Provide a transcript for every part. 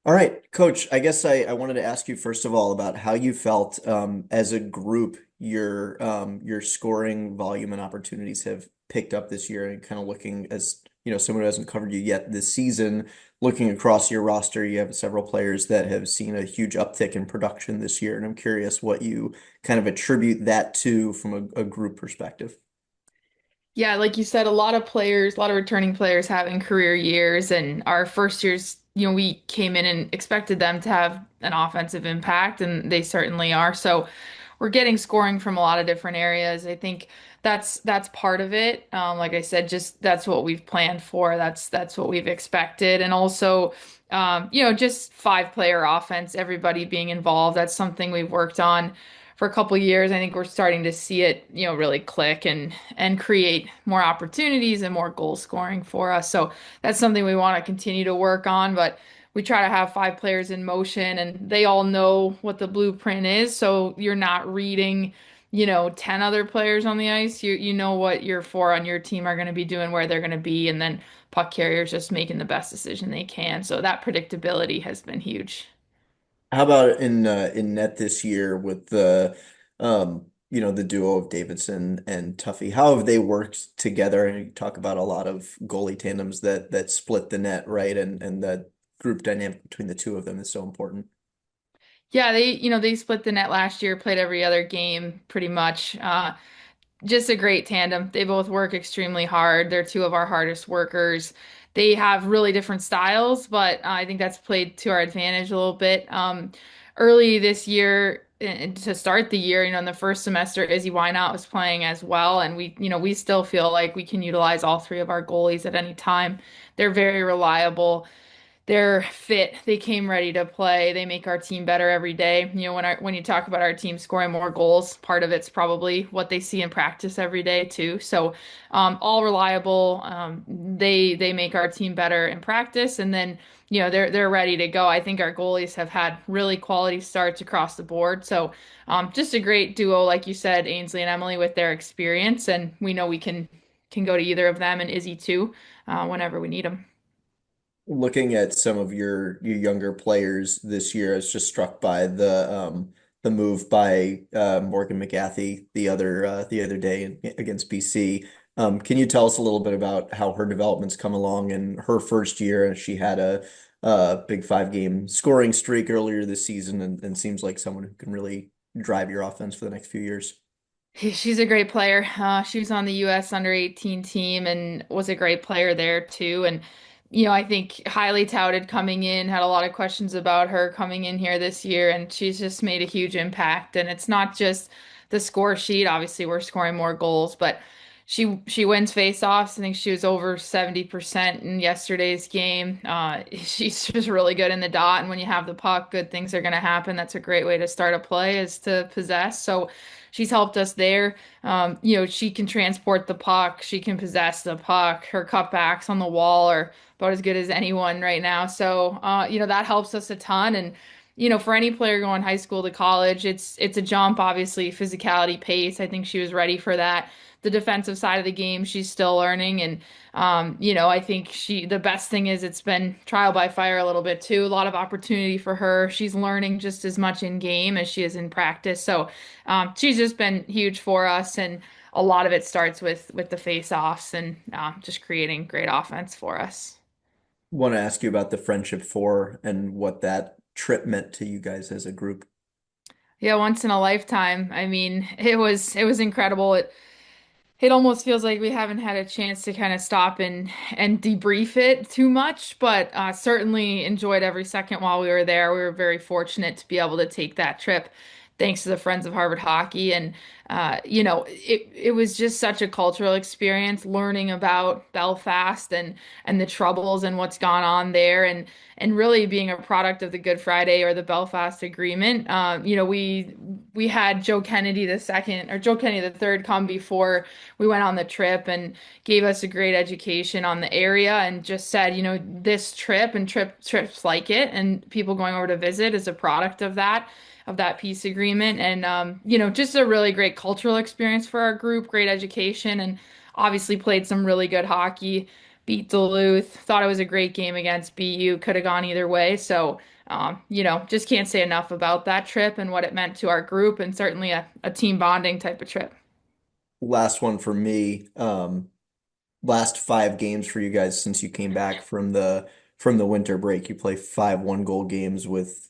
All right, Coach, I guess I wanted to ask you first of all about how you felt as a group, your scoring volume and opportunities have picked up this year, and kind of looking as someone who hasn't covered you yet this season, looking across your roster, you have several players that have seen a huge uptick in production this year, and I'm curious what you kind of attribute that to from a group perspective. Yeah, like you said, a lot of players, a lot of returning players having career years, and our first years, we came in and expected them to have an offensive impact, and they certainly are. So we're getting scoring from a lot of different areas. I think that's part of it. Like I said, just that's what we've planned for. That's what we've expected, and also, just five-player offense, everybody being involved. That's something we've worked on for a couple years. I think we're starting to see it, really click and create more opportunities and more goal scoring for us. So that's something we want to continue to work on, but we try to have five players in motion and they all know what the blueprint is. So you're not reading, 10 other players on the ice. You know what your four on your team are going to be doing, where they're going to be, and then puck carriers just making the best decision they can. So that predictability has been huge. How about in net this year with the duo of Davidson and Tuffy? How have they worked together? And you talk about a lot of goalie tandems that split the net, right? And that group dynamic between the two of them is so important. Yeah, they split the net last year, played every other game pretty much. Just a great tandem. They both work extremely hard. They're two of our hardest workers. They have really different styles, but I think that's played to our advantage a little bit. Early this year, to start the year, in the first semester, Izzy Wynot was playing as well, and we still feel like we can utilize all three of our goalies at any time. They're very reliable. They're fit. They came ready to play. They make our team better every day. When you talk about our team scoring more goals, part of it's probably what they see in practice every day too. So, all reliable. They make our team better in practice, and then they're ready to go. I think our goalies have had really quality starts across the board. So, just a great duo, like you said, Ainsley and Emily with their experience, and we know we can go to either of them and Izzy too, whenever we need them. Looking at some of your younger players this year, I was just struck by the move by Morgan McGathy the other day against BC. Can you tell us a little bit about how her development's come along in her first year? And she had a big 5 game scoring streak earlier this season, and seems like someone who can really drive your offense for the next few years. She's a great player. She was on the U.S. under 18 team and was a great player there too. And, I think highly touted coming in, had a lot of questions about her coming in here this year, and she's just made a huge impact. And it's not just the score sheet. Obviously, we're scoring more goals, but she wins face-offs. I think she was over 70% in yesterday's game. She's just really good in the dot, and when you have the puck, good things are going to happen. That's a great way to start a play is to possess. So she's helped us there. She can transport the puck. She can possess the puck. Her cutbacks on the wall are about as good as anyone right now. So, that helps us a ton. And, for any player going high school to college, it's a jump, obviously, physicality, pace. I think she was ready for that. The defensive side of the game, she's still learning. And, I think the best thing is it's been trial by fire a little bit too. A lot of opportunity for her. She's learning just as much in game as she is in practice. So, she's just been huge for us, and a lot of it starts with the face-offs and just creating great offense for us. Want to ask you about the Friendship Four and what that trip meant to you guys as a group. Yeah, once in a lifetime. I mean, it was incredible. It almost feels like we haven't had a chance to kind of stop and debrief it too much, but certainly enjoyed every second while we were there. We were very fortunate to be able to take that trip, thanks to the Friends of Harvard Hockey, and it was just such a cultural experience, learning about Belfast and the troubles and what's gone on there, and really being a product of the Good Friday or the Belfast Agreement. We had Joe Kennedy the second or Joe Kennedy the third come before we went on the trip and gave us a great education on the area and just said, this trip and trips like it and people going over to visit is a product of that peace agreement. And just a really great cultural experience for our group, great education, and obviously played some really good hockey. beat Duluth. Thought it was a great game against BU. Could have gone either way. So, just can't say enough about that trip and what it meant to our group, and certainly a team bonding type of trip. Last one for me. Last 5 games for you guys since you came back from the winter break. You play 5 1-goal games with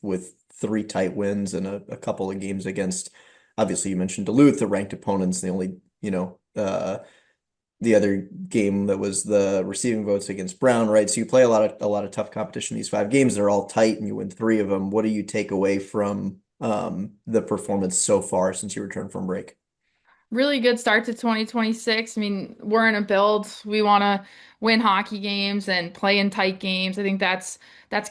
3 tight wins and a couple of games against, obviously you mentioned Duluth, the ranked opponents. The only, the other game that was the receiving votes against Brown, right? So you play a lot of tough competition. These 5 games, they're all tight, and you win 3 of them. What do you take away from the performance so far since you returned from break? Really good start to 2026. I mean, we're in a build. We want to win hockey games and play in tight games. I think that's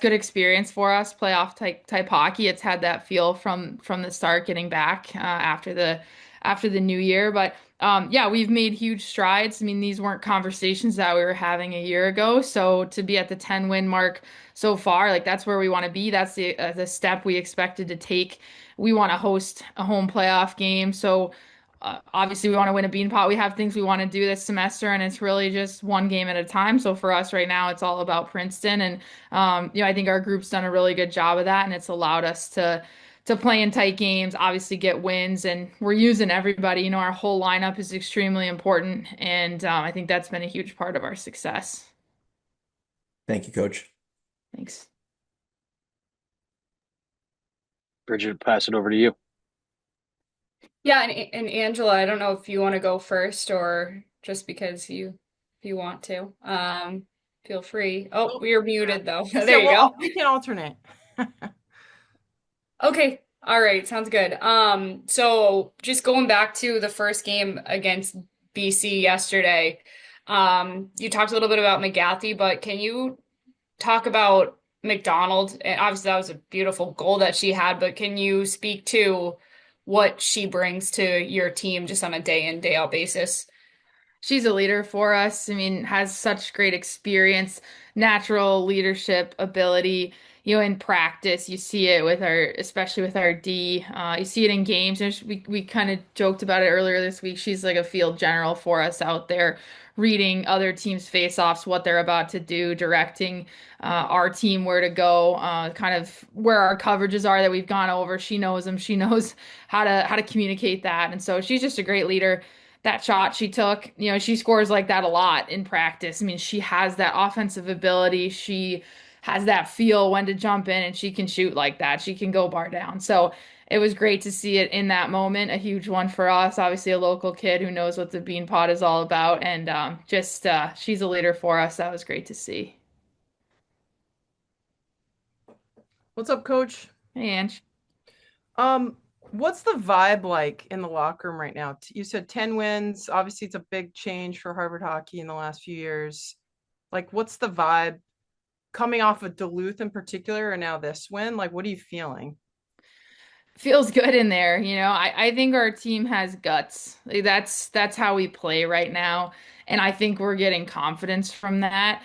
good experience for us. Playoff type hockey. It's had that feel from the start, getting back after the new year. But yeah, we've made huge strides. I mean, these weren't conversations that we were having a year ago. So to be at the 10 win mark so far, like that's where we want to be. That's the step we expected to take. We want to host a home playoff game. So obviously we want to win a bean pot. We have things we want to do this semester, and it's really just one game at a time. So for us right now, it's all about Princeton, and I think our group's done a really good job of that, and it's allowed us to play in tight games, obviously get wins, and we're using everybody. Our whole lineup is extremely important, and I think that's been a huge part of our success. Thank you, Coach. Thanks. Bridget, pass it over to you. Yeah, and Angela, I don't know if you want to go first or just because you want to. Feel free. Oh, Oh, you're muted though. yes, There yeah, you well, go. we can alternate. Okay. All right, sounds good. So just going back to the first game against BC yesterday, you talked a little bit about McGathy, but can you talk about McDonald? And obviously that was a beautiful goal that she had, but can you speak to what she brings to your team just on a day in, day out basis? She's a leader for us. I mean, has such great experience, natural leadership ability. In practice, you see it with especially with our D. You see it in games. We kind of joked about it earlier this week. She's like a field general for us out there, reading other teams' face-offs, what they're about to do, directing our team where to go, kind of where our coverages are that we've gone over. She knows them. She knows how to communicate that, and so she's just a great leader. That shot she took, she scores like that a lot in practice. I mean, she has that offensive ability. She has that feel when to jump in, and she can shoot like that. She can go bar down. So it was great to see it in that moment. A huge one for us. Obviously, a local kid who knows what the Bean Pot is all about, and just she's a leader for us. That was great to see. What's up, Coach? Hey, Ange. Um, what's the vibe like in the locker room right now? You said 10 wins. Obviously, it's a big change for Harvard hockey in the last few years. Like, what's the vibe coming off of Duluth in particular, and now this win? Like, what are you feeling? Feels good in there. I think our team has guts. Like, that's how we play right now, and I think we're getting confidence from that.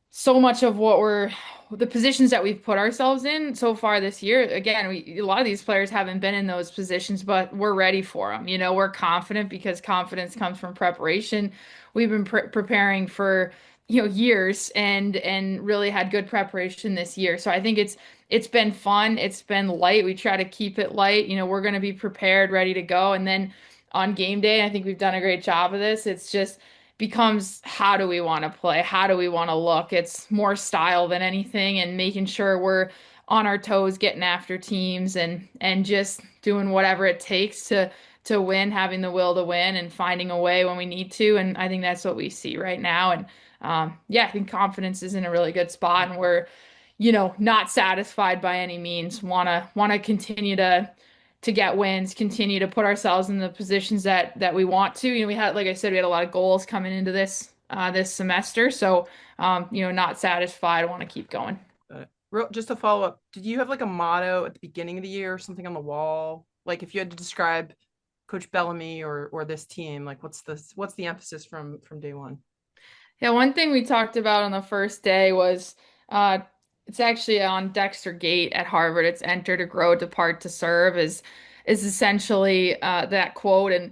So much of the positions that we've put ourselves in so far this year, again, a lot of these players haven't been in those positions, but we're ready for them. We're confident because confidence comes from preparation. We've been preparing for, years, and really had good preparation this year. So I think it's been fun. It's been light. We try to keep it light. We're going to be prepared, ready to go. And then on game day, I think we've done a great job of this. It's just becomes how do we want to play? How do we want to look? It's more style than anything, and making sure we're on our toes, getting after teams, and just doing whatever it takes to win, having the will to win and finding a way when we need to. And I think that's what we see right now. And yeah, I think confidence is in a really good spot, and we're, not satisfied by any means. Wanna continue to get wins, continue to put ourselves in the positions that we want to. We had, like I said, we had a lot of goals coming into this semester. So not satisfied. I want to keep going. Just to follow up, did you have like a motto at the beginning of the year or something on the wall? Like, if you had to describe Coach Bellamy or this team, like what's the emphasis from day one? Yeah, one thing we talked about on the first day was uh, it's actually on Dexter Gate at Harvard. It's enter to grow, depart to serve is essentially that quote. And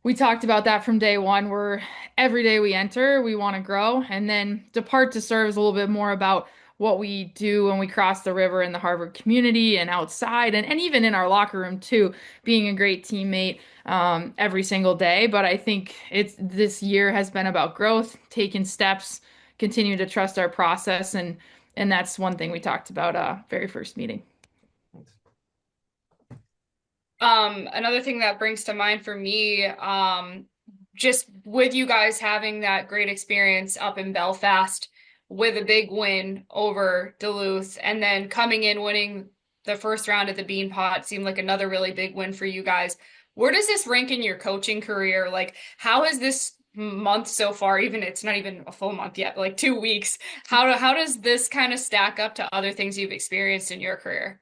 We talked about that from day one, where every day we enter, we want to grow. And then depart to serve is a little bit more about what we do when we cross the river in the Harvard community and outside, and even in our locker room too, being a great teammate every single day. But I think it's this year has been about growth, taking steps, continue to trust our process, and that's one thing we talked about very first meeting. Thanks. Another thing that brings to mind for me, just with you guys having that great experience up in Belfast with a big win over Duluth and then coming in winning the first round at the Bean Pot seemed like another really big win for you guys. Where does this rank in your coaching career? Like, how has this month so far, even it's not even a full month yet, but like 2 weeks, how does this kind of stack up to other things you've experienced in your career?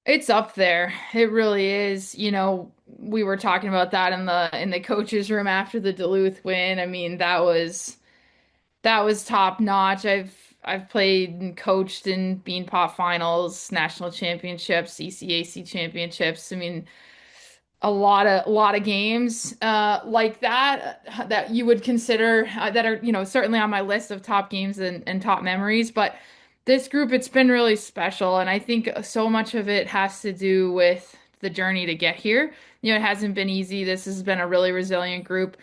It's up there. It really is. We were talking about that in the coaches room after the Duluth win. I mean, that was top notch. I've played and coached in Beanpot finals, national championships, ECAC championships. I mean, a lot of games like that you would consider that are certainly on my list of top games and top memories. But this group, it's been really special, and I think so much of it has to do with the journey to get here. It hasn't been easy. This has been a really resilient group.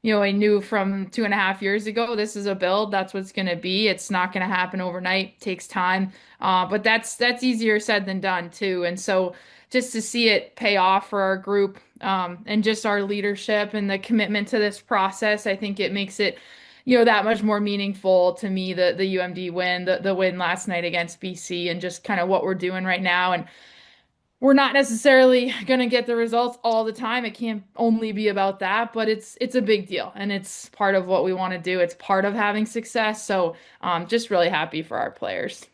I knew from 2.5 years ago, this is a build. That's what's going to be. It's not going to happen overnight. It takes time. But that's easier said than done too. And so just to see it pay off for our group, and just our leadership and the commitment to this process, I think it makes it, that much more meaningful to me, the UMD win, the win last night against BC, and just kind of what we're doing right now. And we're not necessarily going to get the results all the time. It can't only be about that, but it's a big deal, and it's part of what we want to do. It's part of having success. So, just really happy for our players.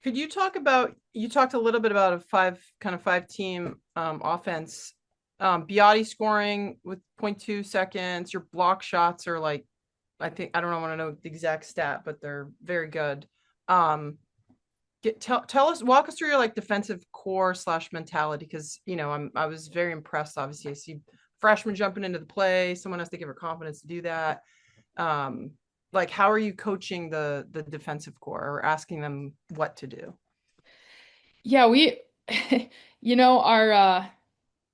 Could you talk about, you talked a little bit about a five team offense. Biati scoring with 0.2 seconds. Your block shots are like, I think, I don't know, want to know the exact stat, but they're very good. Tell us, walk us through your like defensive core / mentality, because I was very impressed. Obviously, I see freshmen jumping into the play. Someone has to give her confidence to do that. Like, how are you coaching the defensive core or asking them what to do? Yeah, our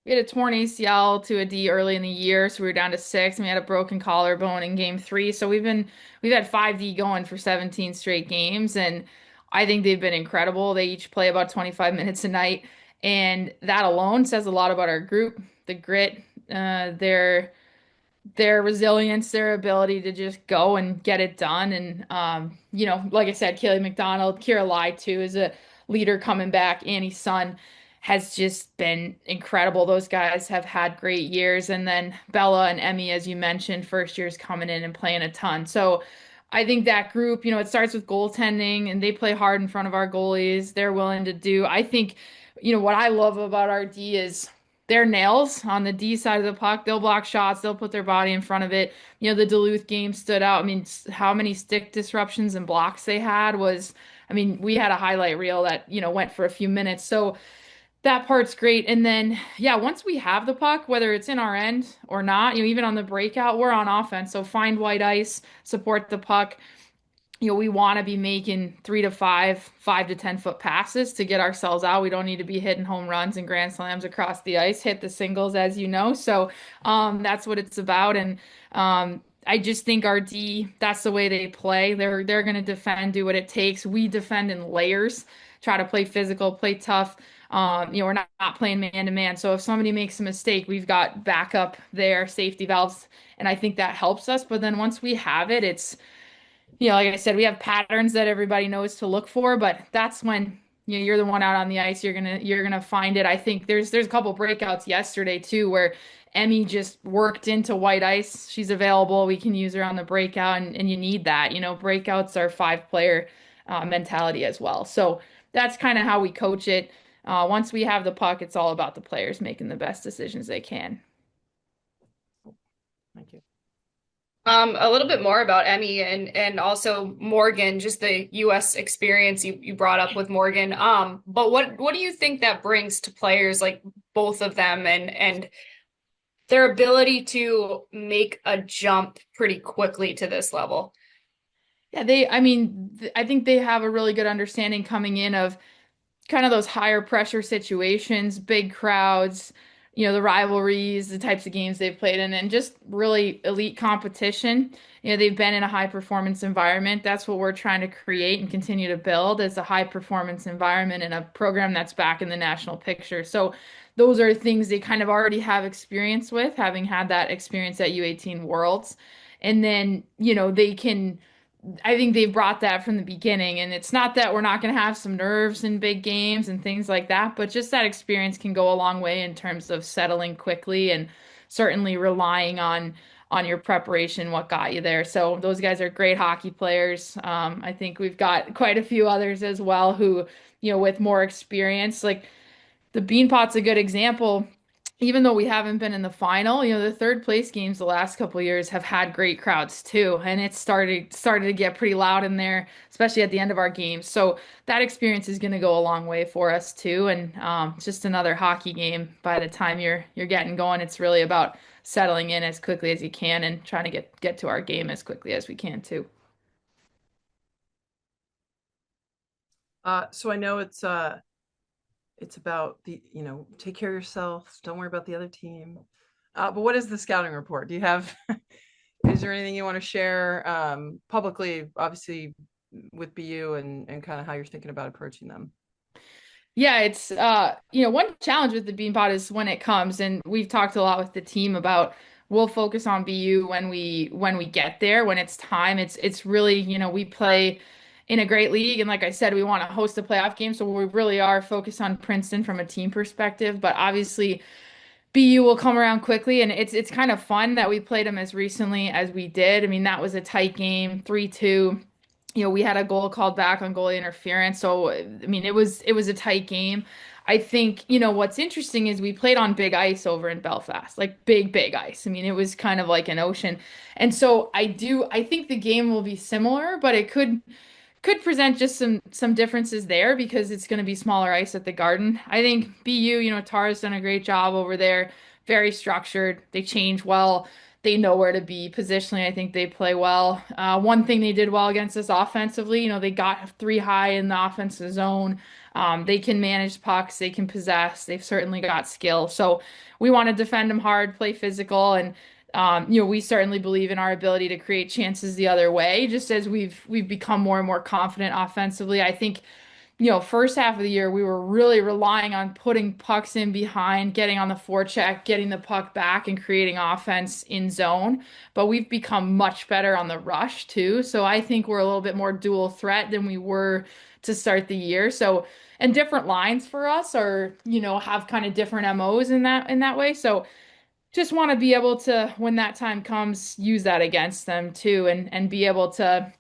we had a torn ACL to a D early in the year, so we were down to 6, and we had a broken collarbone in game 3. So we've had 5D going for 17 straight games, and I think they've been incredible. They each play about 25 minutes a night, and that alone says a lot about our group, the grit, their resilience, their ability to just go and get it done. And like I said, Kaylee McDonald, Kira Lai too is a leader coming back. Annie's son has just been incredible. Those guys have had great years. And then Bella and Emmy, as you mentioned, first years coming in and playing a ton. So I think that group, it starts with goaltending, and they play hard in front of our goalies. They're willing to do. I think, what I love about our D is they're nails on the D side of the puck. They'll block shots. They'll put their body in front of it. The Duluth game stood out. I mean, how many stick disruptions and blocks they had was, I mean, we had a highlight reel that, went for a few minutes. So that part's great. And then, yeah, once we have the puck, whether it's in our end or not, even on the breakout, we're on offense. So find white ice, support the puck. We want to be making 3 to 5, 5 to 10 foot passes to get ourselves out. We don't need to be hitting home runs and grand slams across the ice, hit the singles, as you know. So that's what it's about. And I just think our D, that's the way they play. They're going to defend, do what it takes. We defend in layers, try to play physical, play tough. We're not playing man to man. So if somebody makes a mistake, we've got backup there, safety valves, and I think that helps us. But then once we have it, it's like I said, we have patterns that everybody knows to look for, but that's when you're the one out on the ice. You're gonna find it. I think there's a couple breakouts yesterday too, where Emmy just worked into white ice. She's available. We can use her on the breakout, and you need that. Breakouts are 5 player mentality as well. So that's kind of how we coach it. Once we have the puck, it's all about the players making the best decisions they can. Thank you. A little bit more about Emmy and also Morgan, just the US experience you brought up with Morgan. But what do you think that brings to players? Like, both of them and their ability to make a jump pretty quickly to this level. Yeah, I think they have a really good understanding coming in of kind of those higher pressure situations, big crowds, the rivalries, the types of games they've played in, and just really elite competition. They've been in a high performance environment. That's what we're trying to create and continue to build is a high performance environment and a program that's back in the national picture. So those are things they kind of already have experience with, having had that experience at U18 Worlds. And then, I think they've brought that from the beginning. And it's not that we're not going to have some nerves in big games and things like that, but just that experience can go a long way in terms of settling quickly and certainly relying on your preparation, what got you there. So those guys are great hockey players. I think we've got quite a few others as well who, with more experience, like the Beanpot's a good example. Even though we haven't been in the final, the third place games the last couple of years have had great crowds too, and it started to get pretty loud in there, especially at the end of our games. So that experience is going to go a long way for us too, and it's just another hockey game. By the time you're getting going, it's really about settling in as quickly as you can and trying to get to our game as quickly as we can too. So I know it's about take care of yourself, don't worry about the other team. But what is the scouting report? Do you have is there anything you want to share publicly, obviously with BU and kind of how you're thinking about approaching them? Yeah, it's one challenge with the Beanpot is when it comes, and we've talked a lot with the team about we'll focus on BU when we get there, when it's time. It's really, we play in a great league, and like I said, we want to host a playoff game, so we really are focused on Princeton from a team perspective. But obviously, BU will come around quickly, and it's kind of fun that we played them as recently as we did. I mean, that was a tight game, 3-2. We had a goal called back on goalie interference. So, I mean, it was a tight game. I think, what's interesting is we played on big ice over in Belfast, like big ice. I mean, it was kind of like an ocean. And so I think the game will be similar, but it could present just some differences there because it's going to be smaller ice at the Garden. I think BU, Tara's done a great job over there. Very structured. They change well. They know where to be positionally. I think they play well. One thing they did well against us offensively, they got three high in the offensive zone. They can manage pucks. They can possess. They've certainly got skill. So we want to defend them hard, play physical, and we certainly believe in our ability to create chances the other way, just as we've become more and more confident offensively. I think, first half of the year we were really relying on putting pucks in behind, getting on the forecheck, getting the puck back and creating offense in zone. But we've become much better on the rush too. So I think we're a little bit more dual threat than we were to start the year. So and different lines for us are, have kind of different MOs in that way. So just want to be able to, when that time comes, use that against them too, and be able to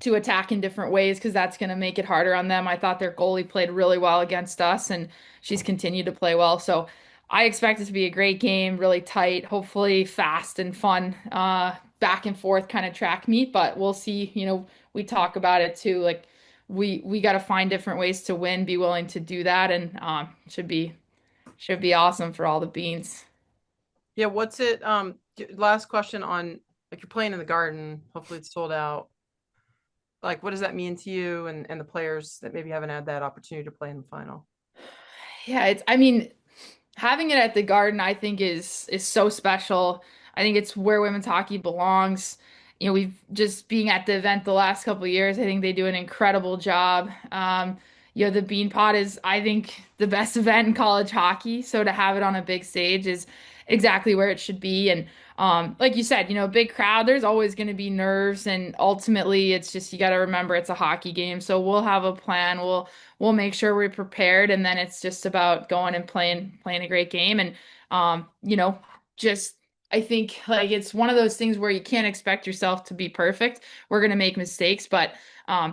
attack in different ways because that's going to make it harder on them. I thought their goalie played really well against us, and she's continued to play well. So I expect it to be a great game, really tight, hopefully fast and fun, back and forth kind of track meet. But we'll see. We talk about it too. Like we got to find different ways to win, be willing to do that, and should be awesome for all the beans. Yeah, what's it last question on like you're playing in the Garden, hopefully it's sold out. Like what does that mean to you and the players that maybe haven't had that opportunity to play in the final? Yeah, I mean, having it at the Garden, I think is so special. I think it's where women's hockey belongs. We've just being at the event the last couple of years, I think they do an incredible job. The Bean Pot is, I think, the best event in college hockey. So to have it on a big stage is exactly where it should be. And like you said, big crowd, there's always going to be nerves, and ultimately it's just you got to remember it's a hockey game. So we'll have a plan. We'll make sure we're prepared, and then it's just about going and playing a great game. And just I think like it's one of those things where you can't expect yourself to be perfect. We're gonna make mistakes, but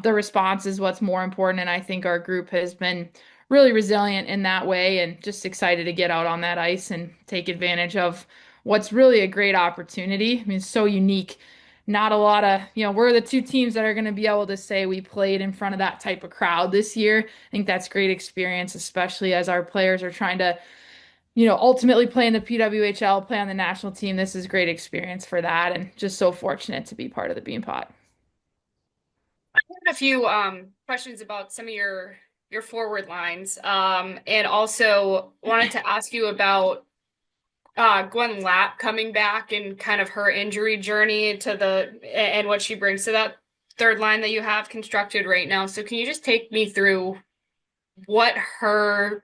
the response is what's more important. And I think our group has been really resilient in that way, and just excited to get out on that ice and take advantage of what's really a great opportunity. I mean, it's so unique. Not a lot of, we're the two teams that are going to be able to say we played in front of that type of crowd this year. I think that's great experience, especially as our players are trying to ultimately play in the PWHL, play on the national team. This is great experience for that, and just so fortunate to be part of the Beanpot. A few questions about some of your forward lines. And also wanted to ask you about Gwen Lapp coming back and kind of her injury journey to the and what she brings to that third line that you have constructed right now. So can you just take me through what her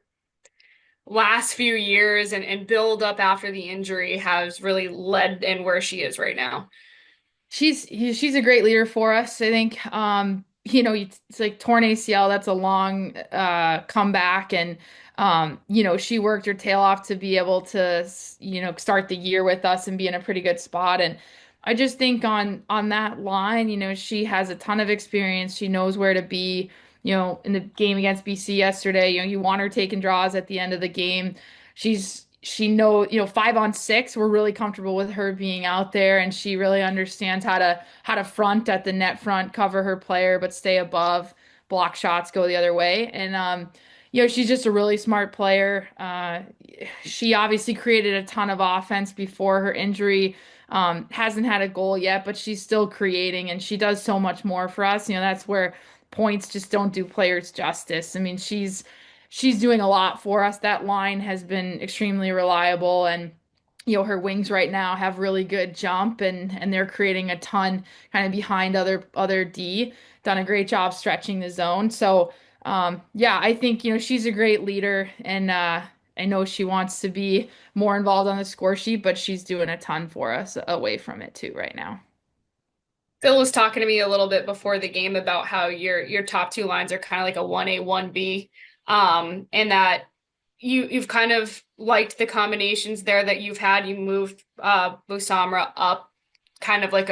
last few years and build up after the injury has really led and where she is right now? She's a great leader for us. I think it's like torn ACL, that's a long comeback, and she worked her tail off to be able to start the year with us and be in a pretty good spot. And I just think on that line, she has a ton of experience. She knows where to be. In the game against BC yesterday, you want her taking draws at the end of the game. She know 5-on-6, we're really comfortable with her being out there, and she really understands how to front at the net front, cover her player, but stay above, block shots, go the other way. And she's just a really smart player. She obviously created a ton of offense before her injury. Hasn't had a goal yet, but she's still creating, and she does so much more for us. That's where points just don't do players justice. I mean, she's doing a lot for us. That line has been extremely reliable, and her wings right now have really good jump, and they're creating a ton kind of behind other D. Done a great job stretching the zone. So yeah, I think she's a great leader, and I know she wants to be more involved on the score sheet, but she's doing a ton for us away from it too right now. Phil was talking to me a little bit before the game about how your top two lines are kind of like a 1A, 1B, and that you've kind of liked the combinations there that you've had. You moved Busamra up, kind of like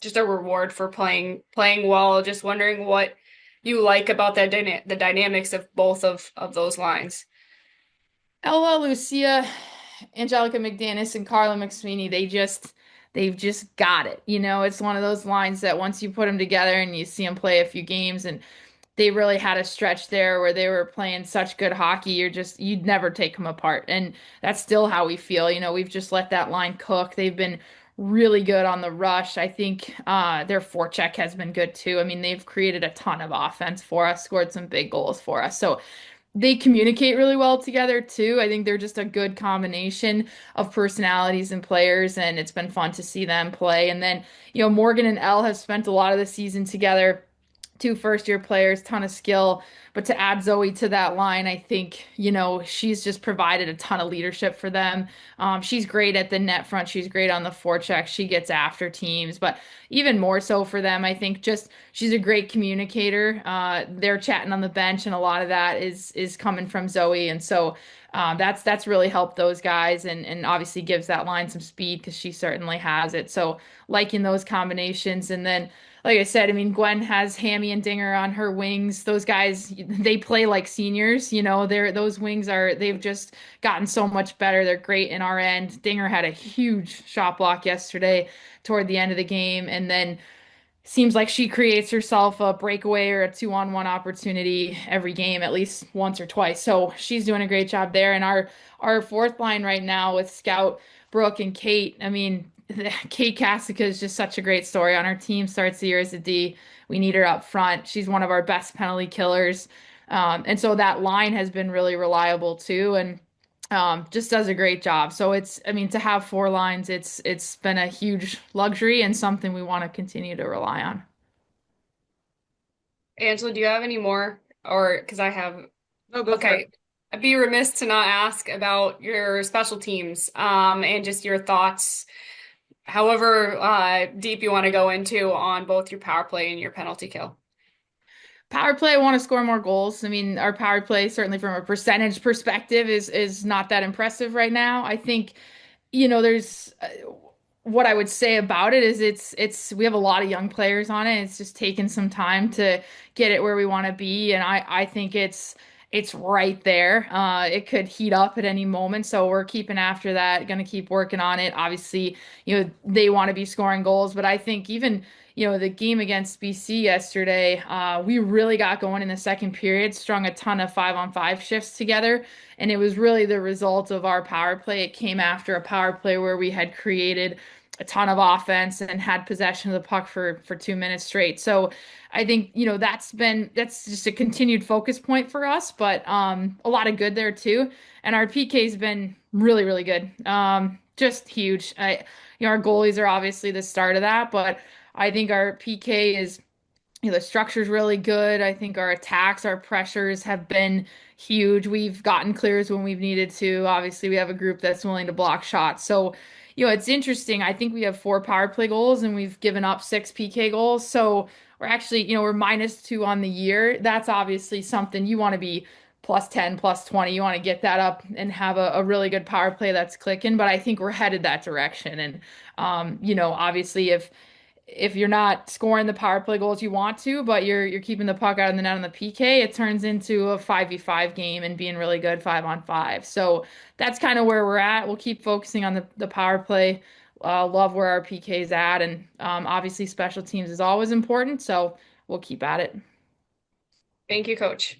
just a reward for playing well. Just wondering what you like about the dynamics of both of those lines. Ella, Lucia, Angelica McDanis, and Carla McSweeney, they've just got it. It's one of those lines that once you put them together and you see them play a few games, and they really had a stretch there where they were playing such good hockey, you'd never take them apart. And that's still how we feel. We've just let that line cook. They've been really good on the rush. I think their forecheck has been good too. I mean, they've created a ton of offense for us, scored some big goals for us. So they communicate really well together too. I think they're just a good combination of personalities and players, and it's been fun to see them play. And then, Morgan and Elle have spent a lot of the season together. Two first-year players, ton of skill. But to add Zoe to that line, I think, she's just provided a ton of leadership for them. She's great at the net front. She's great on the forecheck. She gets after teams, but even more so for them, I think just she's a great communicator. They're chatting on the bench, and a lot of that is coming from Zoe. And so that's really helped those guys, and obviously gives that line some speed because she certainly has it. So liking those combinations. And then like I said, I mean, Gwen has Hammy and Dinger on her wings. Those guys, they play like seniors. Those wings they've just gotten so much better. They're great in our end. Dinger had a huge shot block yesterday toward the end of the game, and then seems like she creates herself a breakaway or a 2-on-1 opportunity every game, at least once or twice. So she's doing a great job there. And our fourth line right now with Scout, Brooke, and Kate. I mean, Kate Kasica is just such a great story on our team. Starts the year as a D. We need her up front. She's one of our best penalty killers. And so that line has been really reliable too. And just does a great job. So I mean, to have four lines, it's been a huge luxury and something we want to continue to rely on. Angela, do you have any more? Or because I have, No, go for okay. it. I'd be remiss to not ask about your special teams, and just your thoughts, however deep you want to go into on both your power play and your penalty kill. Power play, I want to score more goals. I mean, our power play, certainly from a percentage perspective, is not that impressive right now. I think, there's what I would say about it is it's we have a lot of young players on it. It's just taken some time to get it where we want to be, and I think it's right there. It could heat up at any moment, so we're keeping after that. Going to keep working on it. Obviously, they want to be scoring goals, but I think the game against BC yesterday, we really got going in the second period, strung a ton of 5-on-5 shifts together, and it was really the result of our power play. It came after a power play where we had created a ton of offense and had possession of the puck for 2 minutes straight. So I think, that's just a continued focus point for us, but a lot of good there too. And our PK's been really, really good. Just huge. Our goalies are obviously the start of that, but I think our PK is, the structure's really good. I think our attacks, our pressures have been huge. We've gotten clears when we've needed to. Obviously, we have a group that's willing to block shots. So, it's interesting. I think we have 4 power play goals and we've given up 6 PK goals. So we're actually, we're -2 on the year. That's obviously something you want to be +10, +20. You want to get that up and have a really good power play that's clicking. But I think we're headed that direction. And, obviously, if you're not scoring the power play goals you want to, but you're keeping the puck out of the net on the PK, it turns into a 5v5 game and being really good 5-on-5. So that's kind of where we're at. We'll keep focusing on the power play. Love where our PK's at, and obviously special teams is always important, so we'll keep at it. Thank you, Coach.